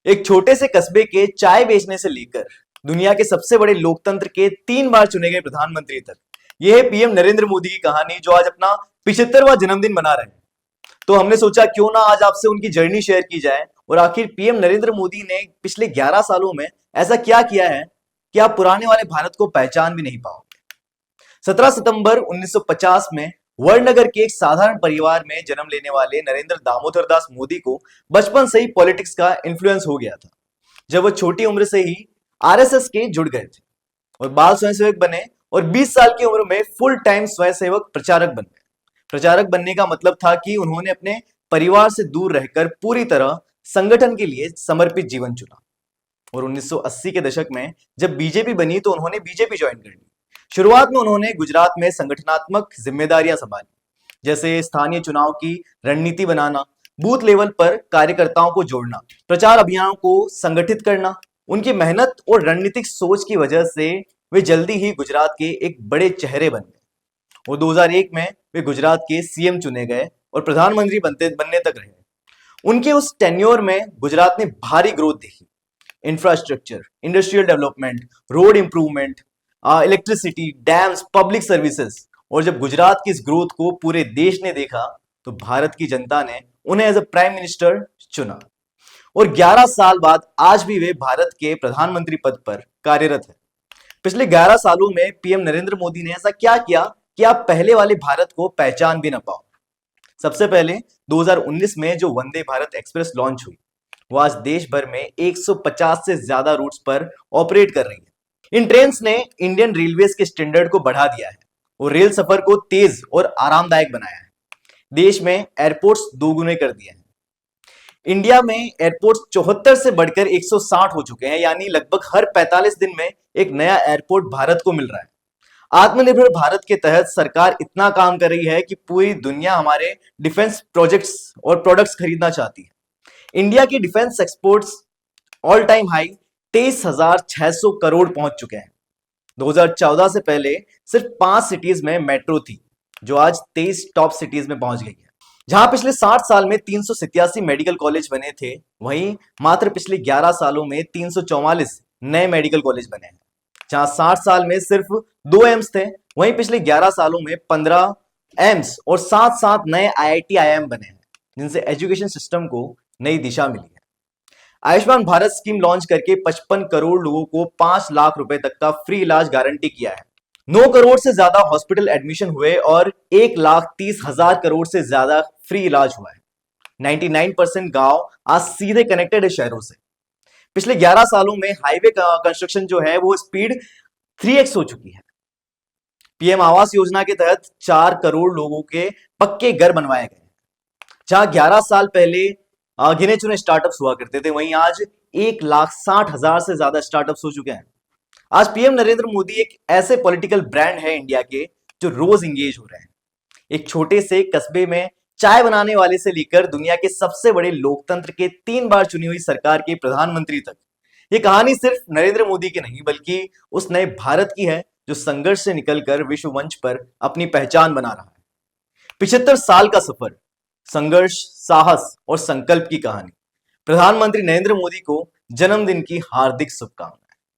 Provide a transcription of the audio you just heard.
एक छोटे से कस्बे के चाय बेचने से लेकर दुनिया के सबसे बड़े लोकतंत्र के 3 बार चुने गए प्रधानमंत्री तक, यह है पीएम नरेंद्र मोदी की कहानी, जो आज अपना 75वां जन्मदिन मना रहे हैं। तो हमने सोचा क्यों ना आज आपसे उनकी जर्नी शेयर की जाए और आखिर पीएम नरेंद्र मोदी ने पिछले 11 सालों में ऐसा क्या किया है कि आप पुराने वाले भारत को पहचान भी नहीं पाओगे। 17 सितंबर 1950 में वडनगर के एक साधारण परिवार में जन्म लेने वाले नरेंद्र दामोदर दास मोदी को बचपन से ही पॉलिटिक्स का इन्फ्लुएंस हो गया था। जब वो छोटी उम्र से ही आरएसएस के जुड़ गए थे और बाल स्वयंसेवक बने और 20 साल की उम्र में फुल टाइम स्वयंसेवक प्रचारक बन गए। प्रचारक बनने का मतलब था कि उन्होंने अपने परिवार से दूर रहकर पूरी तरह संगठन के लिए समर्पित जीवन चुना। और 1980 के दशक में जब बीजेपी बनी तो उन्होंने बीजेपी ज्वाइन कर ली। शुरुआत में उन्होंने गुजरात में संगठनात्मक जिम्मेदारियां संभाली, जैसे स्थानीय चुनाव की रणनीति बनाना, बूथ लेवल पर कार्यकर्ताओं को जोड़ना, प्रचार अभियानों को संगठित करना। उनकी मेहनत और रणनीतिक सोच की वजह से वे जल्दी ही गुजरात के एक बड़े चेहरे बन गए और 2001 में वे गुजरात के सीएम चुने गए और प्रधानमंत्री बनने तक रहे। उनके उस टेन्योर में गुजरात ने भारी ग्रोथ देखी। Infrastructure, industrial development, road improvement, electricity, dams, public services. और जब गुजरात की इस ग्रोथ को पूरे देश ने देखा तो भारत की जनता ने उन्हें एज अ प्राइम मिनिस्टर चुना और 11 साल बाद आज भी वे भारत के प्रधानमंत्री पद पर कार्यरत है। पिछले 11 सालों में पीएम नरेंद्र मोदी ने ऐसा क्या किया कि आप पहले वाले भारत को पहचान भी ना पाओ। सबसे पहले 2019 में जो वंदे भारत एक्सप्रेस लॉन्च हुई, वो आज देश भर में 150 से ज्यादा रूट्स पर ऑपरेट कर रही है। इन ट्रेन्स ने इंडियन रेलवेज के स्टैंडर्ड को बढ़ा दिया है और रेल सफर को तेज और आरामदायक बनाया है। देश में एयरपोर्ट्स दोगुने कर दिए हैं। इंडिया में एयरपोर्ट्स 74 से बढ़कर 160 हो चुके हैं, यानी लगभग हर 45 दिन में एक नया एयरपोर्ट भारत को मिल रहा है। आत्मनिर्भर भारत के तहत सरकार इतना काम कर रही है कि पूरी दुनिया हमारे डिफेंस प्रोजेक्ट्स और प्रोडक्ट्स खरीदना चाहती है। इंडिया की defence exports all time high 23,600 crore पहुंच चुके हैं। 2014 से पहले सिर्फ 5 सिटीज में मेट्रो थी, जो आज 23 टॉप सिटीज में पहुंच गई है। जहां पिछले 60 साल में 387 मेडिकल कॉलेज बने थे, वहीं मात्र पिछले 11 सालों में 344 नए मेडिकल कॉलेज बने हैं। जहां 60 साल में सिर्फ 2 एम्स थे, वहीं पिछले 11 सालों में 15 एम्स और 7 नए आईआईटी आईआईएम बने हैं, जिनसे एजुकेशन सिस्टम को नई दिशा मिली है। आयुष्मान भारत स्कीम लॉन्च करके 55 करोड़ लोगों को 5 लाख रुपए तक का फ्री इलाज गारंटी किया है। 9 करोड़ से ज्यादा हॉस्पिटल एडमिशन हुए और 1,30,000 करोड़ से ज्यादा फ्री इलाज हुआ है। 99% गांव आज सीधे कनेक्टेड है शहरों से। पिछले 11 सालों में हाईवे कंस्ट्रक्शन जो है वो स्पीड 3x हो चुकी है। पीएम आवास योजना के तहत 4 करोड़ लोगों के पक्के घर बनवाए गए। जहां 11 साल पहले गिने चुने स्टार्टअप्स हुआ करते थे, वहीं आज 1,60,000 से ज्यादा स्टार्टअप्स हो चुके हैं। आज पीएम नरेंद्र मोदी एक ऐसे पॉलिटिकल ब्रांड है इंडिया के, जो रोज इंगेज हो रहे हैं। एक छोटे से कस्बे में चाय बनाने वाले से लेकर दुनिया के सबसे बड़े लोकतंत्र के 3 बार चुनी हुई सरकार के प्रधानमंत्री तक, ये कहानी सिर्फ नरेंद्र मोदी की नहीं बल्कि उस नए भारत की है जो संघर्ष से निकलकर विश्व मंच पर अपनी पहचान बना रहा है। 75 साल का सफर, संघर्ष, साहस और संकल्प की कहानी। प्रधानमंत्री नरेंद्र मोदी को जन्मदिन की हार्दिक शुभकामनाएं।